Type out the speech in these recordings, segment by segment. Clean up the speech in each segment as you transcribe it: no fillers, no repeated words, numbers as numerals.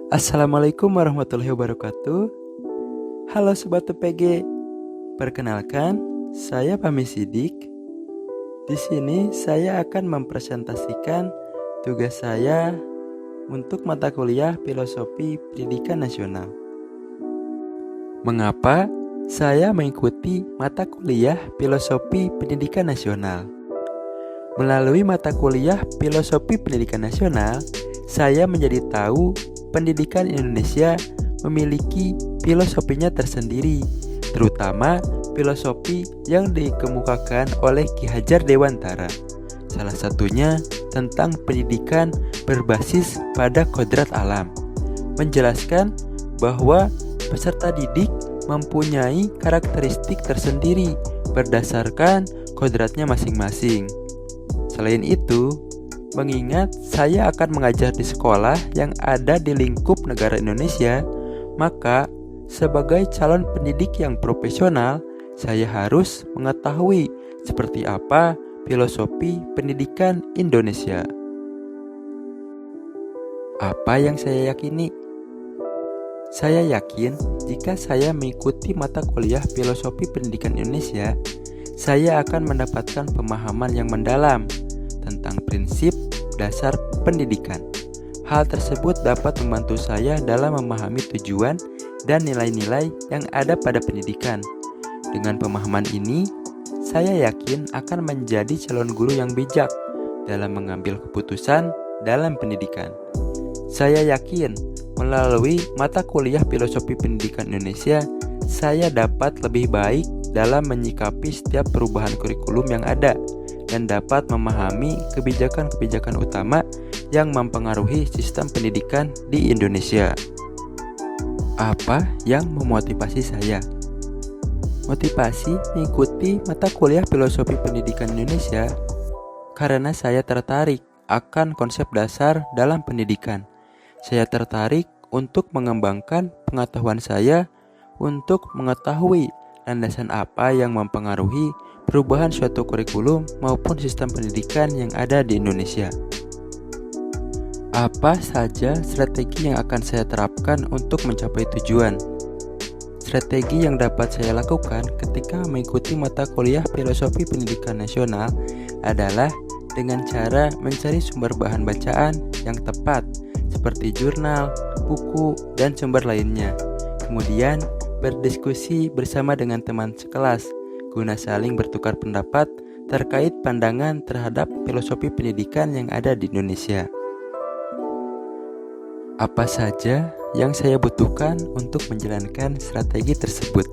Assalamualaikum warahmatullahi wabarakatuh. Halo Sobat TPG. Perkenalkan, saya Fahmi Sidik. Di sini saya akan mempresentasikan tugas saya untuk mata kuliah Filosofi Pendidikan Nasional. Mengapa saya mengikuti mata kuliah Filosofi Pendidikan Nasional? Melalui mata kuliah Filosofi Pendidikan Nasional, saya menjadi tahu pendidikan Indonesia memiliki filosofinya tersendiri, terutama filosofi yang dikemukakan oleh Ki Hajar Dewantara. Salah satunya tentang pendidikan berbasis pada kodrat alam, menjelaskan bahwa peserta didik mempunyai karakteristik tersendiri berdasarkan kodratnya masing-masing. Selain itu, mengingat saya akan mengajar di sekolah yang ada di lingkup negara Indonesia, maka sebagai calon pendidik yang profesional, saya harus mengetahui seperti apa filosofi pendidikan Indonesia. Apa yang saya yakini? Saya yakin jika saya mengikuti mata kuliah Filosofi Pendidikan Indonesia, saya akan mendapatkan pemahaman yang mendalam tentang prinsip dasar pendidikan. Hal tersebut dapat membantu saya dalam memahami tujuan dan nilai-nilai yang ada pada pendidikan. Dengan pemahaman ini, saya yakin akan menjadi calon guru yang bijak dalam mengambil keputusan dalam pendidikan. Saya yakin melalui mata kuliah Filosofi Pendidikan Indonesia, saya dapat lebih baik dalam menyikapi setiap perubahan kurikulum yang ada dan dapat memahami kebijakan-kebijakan utama yang mempengaruhi sistem pendidikan di Indonesia. Apa yang memotivasi saya? Motivasi mengikuti mata kuliah Filosofi Pendidikan Indonesia karena saya tertarik akan konsep dasar dalam pendidikan. Saya tertarik untuk mengembangkan pengetahuan saya untuk mengetahui landasan apa yang mempengaruhi perubahan suatu kurikulum maupun sistem pendidikan yang ada di Indonesia. Apa saja strategi yang akan saya terapkan untuk mencapai tujuan? Strategi yang dapat saya lakukan ketika mengikuti mata kuliah Filosofi Pendidikan Nasional adalah dengan cara mencari sumber bahan bacaan yang tepat seperti jurnal, buku, dan sumber lainnya. Kemudian berdiskusi bersama dengan teman sekelas guna saling bertukar pendapat terkait pandangan terhadap filosofi pendidikan yang ada di Indonesia. Apa saja yang saya butuhkan untuk menjalankan strategi tersebut?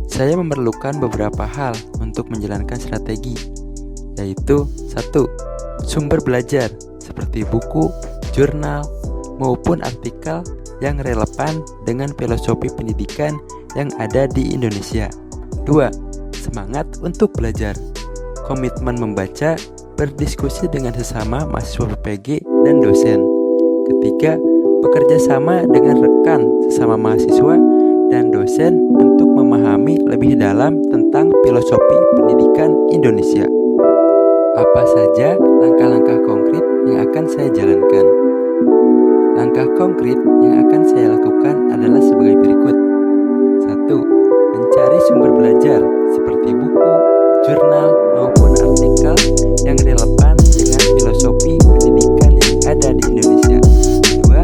Saya memerlukan beberapa hal untuk menjalankan strategi, yaitu 1. Sumber belajar seperti buku, jurnal, maupun artikel yang relevan dengan filosofi pendidikan yang ada di Indonesia. 2. Semangat untuk belajar, komitmen membaca, berdiskusi dengan sesama mahasiswa PPG dan dosen. 3. Bekerja sama dengan rekan sesama mahasiswa dan dosen untuk memahami lebih dalam tentang filosofi pendidikan Indonesia. Apa saja langkah-langkah konkret yang akan saya jalankan? Langkah konkret yang akan saya lakukan adalah sebagai berikut. 1. Mencari sumber belajar seperti buku, jurnal, maupun artikel yang relevan dengan filosofi pendidikan yang ada di Indonesia. 2.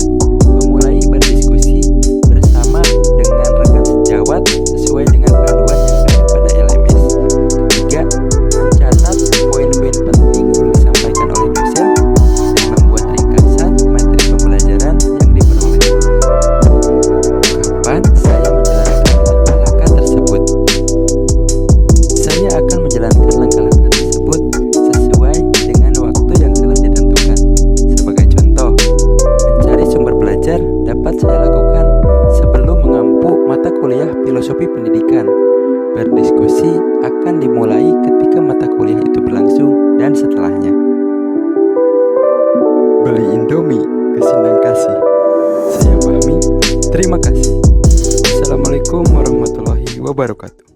Memulai berdiskusi bersama dengan rekan sejawat sesuai dengan panduan yang ada pada LMS. 3. Mencatat poin-poin penting yang disampaikan oleh dosen dan membuat ringkasan materi pembelajaran yang diperoleh. Kapan saya menjalankan langkah-langkah tersebut? Saya akan menjalankan langkah-langkah tersebut sesuai dengan waktu yang telah ditentukan. Sebagai contoh, mencari sumber belajar dapat saya lakukan sebelum mengampu mata kuliah Filosofi Pendidikan. Berdiskusi akan dimulai ketika mata kuliah itu berlangsung dan setelahnya. Beli Indomie, kesindang kasih. Saya Fahmi, terima kasih. Assalamualaikum warahmatullahi wabarakatuh.